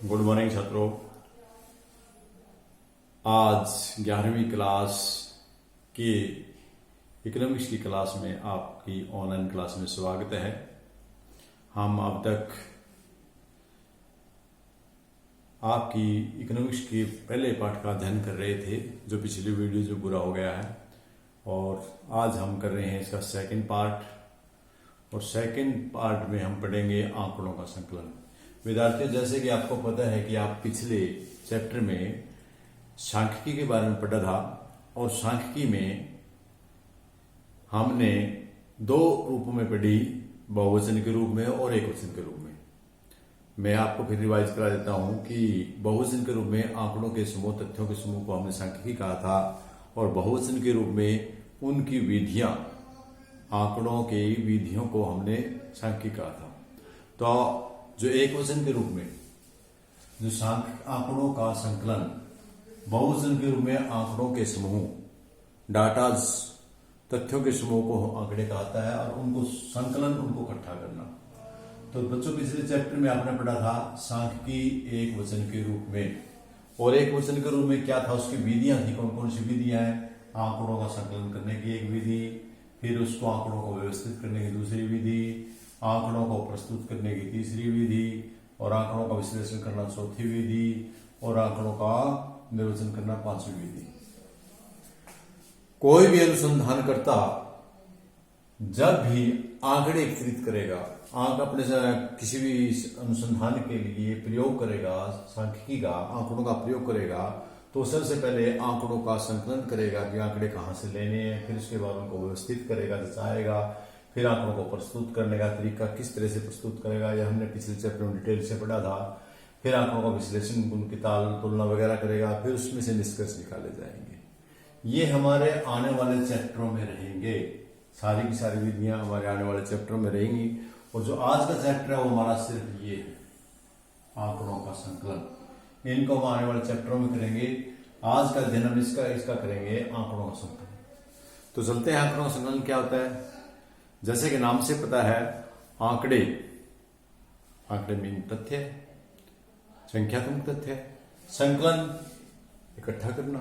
Good morning छात्रों। आज 11वीं क्लास के इकोनॉमिक्स की क्लास में आपकी ऑनलाइन क्लास में स्वागत है। हम अब तक आपकी इकोनॉमिक्स के पहले पाठ का अध्ययन कर रहे थे, जो पिछली वीडियो जो पूरा हो गया है, और आज हम कर रहे हैं इसका सेकंड पार्ट। और सेकंड पार्ट में हम पढ़ेंगे आंकड़ों का संकलन। विद्यार्थियों, जैसे कि आपको पता है कि आप पिछले चैप्टर में सांख्यिकी के बारे में पढ़ा था, और सांख्यिकी में हमने दो रूपों में पढ़ी, बहुवचन के रूप में और एकवचन के रूप में। मैं आपको फिर रिवाइज करा देता हूं कि बहुवचन के रूप में आंकड़ों के समूह, तथ्यों के समूह को हमने सांख्यिकी कहा था, और बहुवचन के रूप में उनकी विधियां, आंकड़ों की विधियों को हमने सांख्यिकी कहा था। तो जो एकवचन के रूप में जो आंकड़ों का संकलन, बहुवचन के रूप में आंकड़ों के समूह, डाटाज, तथ्यों के समूह को आंकड़े कहता है, और उनको संकलन, उनको इकट्ठा करना। तो बच्चों, पिछले चैप्टर में आपने पढ़ा था सांख्यिकी एक वचन के रूप में, और एक वचन के रूप में क्या था, उसकी विधियां थी। कौन कौन सी विधियां हैं? आंकड़ों का संकलन करने की एक विधि, फिर उसको आंकड़ों को व्यवस्थित करने की दूसरी विधि, आंकड़ों को प्रस्तुत करने की तीसरी विधि, और आंकड़ों का विश्लेषण करना चौथी विधि, और आंकड़ों का निर्वचन करना पांचवी विधि। कोई भी अनुसंधानकर्ता जब भी आंकड़े एकत्रित करेगा, अपने किसी भी अनुसंधान के लिए प्रयोग करेगा, सांख्यिकी का आंकड़ों का प्रयोग करेगा, तो सबसे पहले आंकड़ों का संकलन करेगा कि आंकड़े कहाँ से लेने हैं, फिर उसके बाद उनको व्यवस्थित करेगा, दर्शाएगा, फिर आंकड़ों को प्रस्तुत करने का तरीका किस तरह से प्रस्तुत करेगा, यह हमने पिछले चैप्टर में डिटेल से पढ़ा था। फिर आंकड़ों का विश्लेषण, उनकी ताल तुलना वगैरह करेगा, फिर उसमें से निष्कर्ष निकाले जाएंगे। ये हमारे आने वाले चैप्टरों में रहेंगे, सारी की सारी विधियां हमारे आने वाले चैप्टरों में रहेंगी। और जो आज का चैप्टर है वो हमारा सिर्फ ये है, आंकड़ों का संकलन। इनको हम आने वाले चैप्टरों में करेंगे। आज का अध्ययन हम इसका करेंगे, आंकड़ों का संकलन। तो चलते हैं, आंकड़ों का संकलन क्या होता है। जैसे कि नाम से पता है, आंकड़े मीन तथ्य, संख्यात्मक तथ्य। संकलन इकट्ठा करना,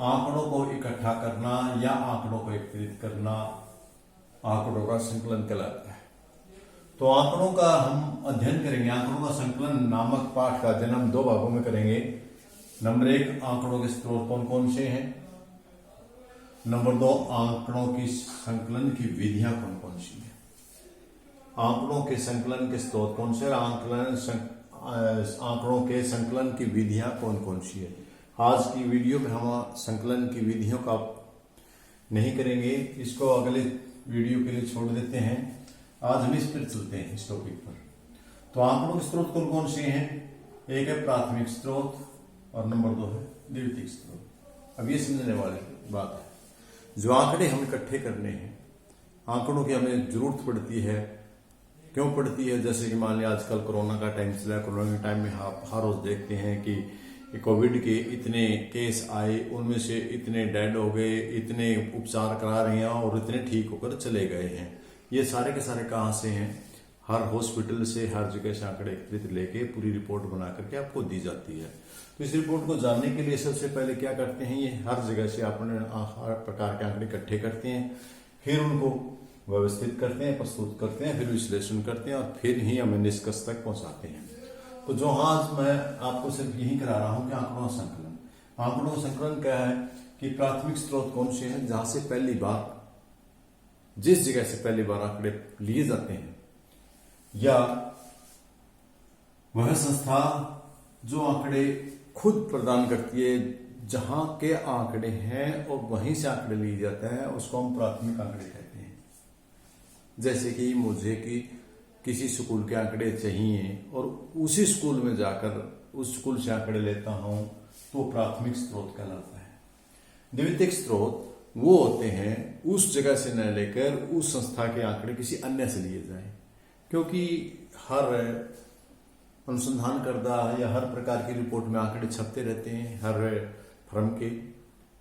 आंकड़ों को इकट्ठा करना या आंकड़ों को एकत्रित करना, आंकड़ों का संकलन कहलाता है। तो आंकड़ों का हम अध्ययन करेंगे। आंकड़ों का संकलन नामक पाठ का अध्ययन हम दो भागों में करेंगे। नंबर 1, आंकड़ों के स्रोत कौन कौन से हैं। नंबर 2, आंकड़ों की संकलन की विधियां कौन कौन सी हैं। आंकड़ों के संकलन के स्रोत कौन से, आंकड़ों के संकलन की विधियां कौन कौन सी है। आज की वीडियो में हम संकलन की विधियों का नहीं करेंगे, इसको अगले वीडियो के लिए छोड़ देते हैं। आज हम इस पर चलते हैं, इस टॉपिक पर। तो आंकड़ों के स्रोत कौन कौन से हैं? एक है प्राथमिक स्रोत, और नंबर 2 है द्वितीयक स्रोत। अब ये समझने वाली बात है। जो आंकड़े हम इकट्ठे करने हैं, आंकड़ों की हमें जरूरत पड़ती है। क्यों पड़ती है? जैसे कि मान लिया आजकल कोरोना का टाइम चला है, कोरोना के टाइम में आप हर रोज देखते हैं कि कोविड के इतने केस आए, उनमें से इतने डेड हो गए, इतने उपचार करा रहे हैं, और इतने ठीक होकर चले गए हैं। ये सारे के सारे कहाँ से हैं? हर हॉस्पिटल से, हर जगह से आंकड़े एकत्रित लेके पूरी रिपोर्ट बना करके आपको दी जाती है। तो इस रिपोर्ट को जानने के लिए सबसे पहले क्या करते हैं, ये हर जगह से अपने हर प्रकार के आंकड़े इकट्ठे करते हैं, फिर उनको व्यवस्थित करते हैं, प्रस्तुत करते हैं, फिर विश्लेषण करते हैं, और फिर ही हमें निष्कर्ष तक पहुंचाते हैं। तो जो आज मैं आपको सिर्फ यही करा रहा हूं कि आंकड़ों का संकलन। आंकड़ों का संकलन क्या है कि प्राथमिक स्रोत कौन से हैं, जहां से पहली बार, जिस जगह से पहली बार आंकड़े लिए जाते हैं, या वह संस्था जो आंकड़े खुद प्रदान करती है, जहां के आंकड़े हैं और वहीं से आंकड़े लिए जाते हैं, उसको हम प्राथमिक आंकड़े कहते हैं। जैसे कि मुझे किसी स्कूल के आंकड़े चाहिए और उसी स्कूल में जाकर उस स्कूल से आंकड़े लेता हूं, तो प्राथमिक स्रोत कहलाता है। द्वितीयक स्रोत वो होते हैं उस जगह से न लेकर उस संस्था के आंकड़े किसी अन्य से लिए जाएं, क्योंकि हर अनुसंधान करता या हर प्रकार की रिपोर्ट में आंकड़े छपते रहते हैं हर फर्म के।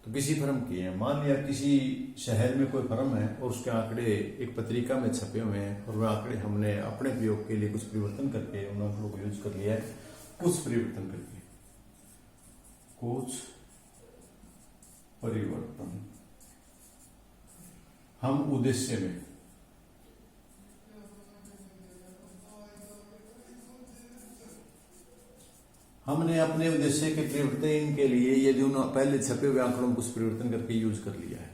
तो किसी फर्म की है, मान लिया किसी शहर में कोई फर्म है और उसके आंकड़े एक पत्रिका में छपे हुए हैं, और वह आंकड़े हमने अपने प्रयोग के लिए कुछ परिवर्तन करके उन आंकड़ों को यूज कर लिया है, कुछ परिवर्तन करिए, कुछ परिवर्तन हम उद्देश्य में हमने अपने उद्देश्य के परिवर्तन के लिए यदि उन पहले छपे हुए आंकड़ों में कुछ परिवर्तन करके यूज कर लिया है,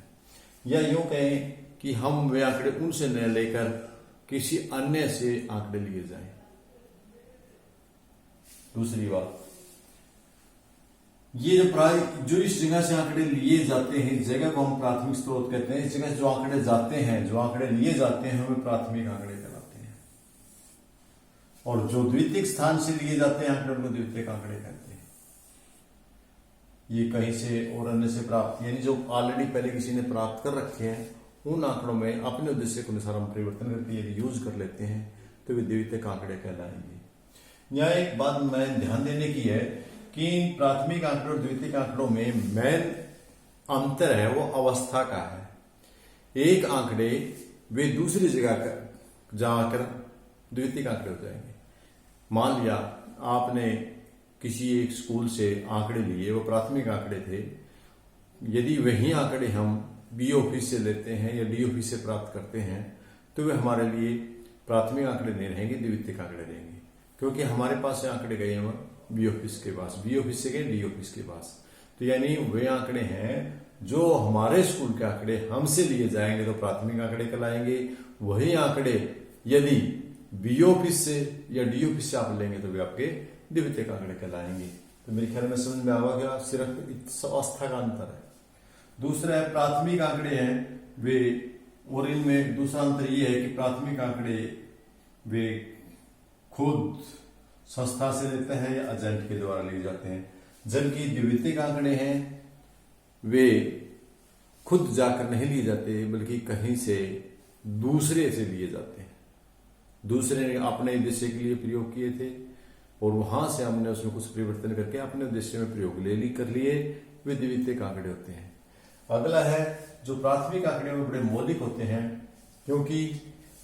या यूं कहें कि हम वे आंकड़े उनसे न लेकर किसी अन्य से आंकड़े लिए जाएं। दूसरी बात, ये जो इस जगह से आंकड़े लिए जाते हैं, इस जगह को हम प्राथमिक स्रोत कहते हैं। इस जगह से जो आंकड़े जाते हैं, जो आंकड़े लिए जाते हैं, हमें प्राथमिक आंकड़े कहलाते हैं। और जो द्वितीयक स्थान से लिए जाते हैं आंकड़े, उनको द्वितीयक आंकड़े कहते हैं। ये कहीं से और अन्य से प्राप्त, यानी जो ऑलरेडी पहले किसी ने प्राप्त कर रखे हैं, उन आंकड़ों में अपने उद्देश्य के अनुसार हम परिवर्तन करके यदि यूज कर लेते हैं तो वे द्वितीयक आंकड़े कहलाएंगे। यहाँ एक बात में ध्यान देने की है कि प्राथमिक आंकड़े और द्वितीयक आंकड़ों में मेन अंतर है वो अवस्था का है। एक आंकड़े वे दूसरी जगह जाकर द्वितीयक आंकड़े हो जाएंगे। मान लिया आपने किसी एक स्कूल से आंकड़े लिए, वो प्राथमिक आंकड़े थे। यदि वही आंकड़े हम बी ऑफिस से लेते हैं या डी ऑफिस से प्राप्त करते हैं तो वे हमारे लिए प्राथमिक आंकड़े नहीं रहेंगे, द्वितीयक आंकड़े रहेंगे, क्योंकि हमारे पास से आंकड़े गए हैं बी ऑफिस के पास, बी ऑफिस से गए डी ऑफिस के पास। तो यानी वे आंकड़े हैं जो हमारे स्कूल के आंकड़े हमसे लिए जाएंगे तो प्राथमिक आंकड़े कहलाएंगे। वही आंकड़े यदि बी ऑफिस से या डी ऑफिस से आप लेंगे तो वे आपके द्वितीयक आंकड़े कहलाएंगे। तो मेरे ख्याल में समझ में आ गया, सिर्फ इस अवस्था का अंतर है। दूसरा है प्राथमिक आंकड़े हैं वे, और इनमें दूसरा अंतर यह है कि प्राथमिक आंकड़े वे खुद संस्था से लेते हैं या एजेंट के द्वारा लिए जाते हैं, जबकि द्वितीयक आंकड़े हैं वे खुद जाकर नहीं लिए जाते बल्कि कहीं से दूसरे से लिए जाते हैं। दूसरे ने अपने उद्देश्य के लिए प्रयोग किए थे और वहां से हमने उसमें कुछ परिवर्तन करके अपने उद्देश्य में प्रयोग कर लिए, वे द्वितीयक आंकड़े होते हैं। अगला है जो प्राथमिक आंकड़े में बड़े मौलिक होते हैं, क्योंकि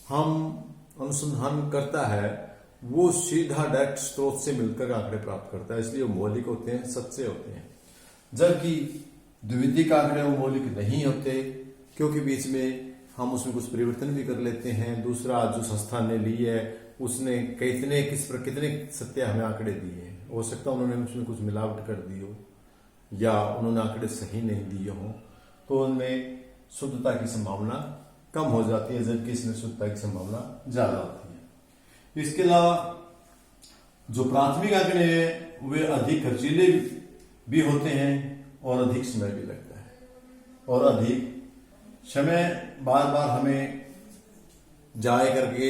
हम अनुसंधान करता है वो सीधा डायरेक्ट स्रोत से मिलकर आंकड़े प्राप्त करता है, इसलिए वो मौलिक होते हैं, सच्चे होते हैं। जबकि द्वितीयक आंकड़े वो मौलिक नहीं होते, क्योंकि बीच में हम उसमें कुछ परिवर्तन भी कर लेते हैं। दूसरा जो संस्था ने ली है उसने कितने सत्य हमें आंकड़े दिए हैं, हो सकता है उन्होंने उसमें कुछ मिलावट कर दी हो या उन्होंने आंकड़े सही नहीं दिए हों, तो उनमें शुद्धता की संभावना कम हो जाती है, जबकि इसमें शुद्धता की संभावना ज्यादा होती है। इसके अलावा जो प्राथमिक आंकड़े हैं वे अधिक खर्चीले भी होते हैं और अधिक समय भी लगता है, और अधिक समय बार बार हमें जाए करके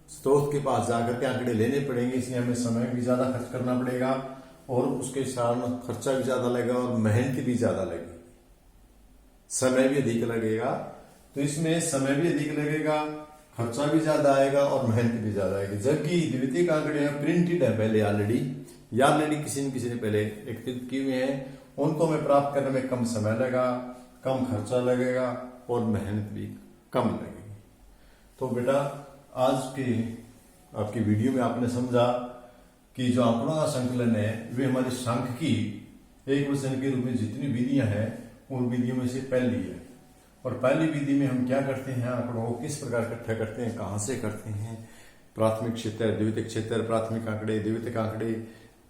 स्रोत के पास जाकर के आंकड़े लेने पड़ेंगे, इसलिए हमें समय भी ज्यादा खर्च करना पड़ेगा और उसके साथ खर्चा भी ज्यादा लगेगा और मेहनत भी ज्यादा लगेगी, समय भी अधिक लगेगा। तो इसमें समय भी अधिक लगेगा, खर्चा भी ज्यादा आएगा और मेहनत भी ज्यादा आएगी। जबकि द्वितीयक आंकड़े प्रिंटेड है पहले ऑलरेडी किसी ने पहले एकत्रित किए हुए हैं, उनको हमें प्राप्त करने में कम समय लगेगा, कम खर्चा लगेगा और मेहनत भी कम लगेगी। तो बेटा आज के आपकी वीडियो में आपने समझा कि जो आंकड़ों का संकलन है वे हमारे सांख्यिकी एकवचन के रूप में जितनी विधियां हैं उन विधियों में से पहली है। और पहली विधि में हम क्या करते हैं, आंकड़ों को किस प्रकार इकट्ठा करते हैं, कहां से करते हैं, प्राथमिक क्षेत्र, द्वितीयक क्षेत्र, प्राथमिक आंकड़े, द्वितीयक आंकड़े,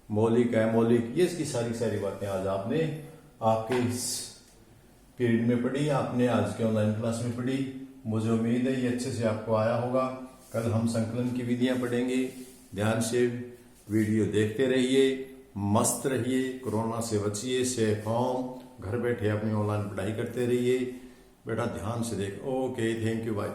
मौलिक है मौलिक, ये इसकी सारी बातें आज आपने आपके इस पीरियड में पढ़ी, आपने आज के ऑनलाइन क्लास में पढ़ी। मुझे उम्मीद है ये अच्छे से आपको आया होगा। कल हम संकलन की विधियां पढ़ेंगे। ध्यान से वीडियो देखते रहिए, मस्त रहिए, कोरोना से बचिए, सेफ होम, घर बैठे अपनी ऑनलाइन पढ़ाई करते रहिए। बेटा ध्यान से देख। Okay, thank you, bye.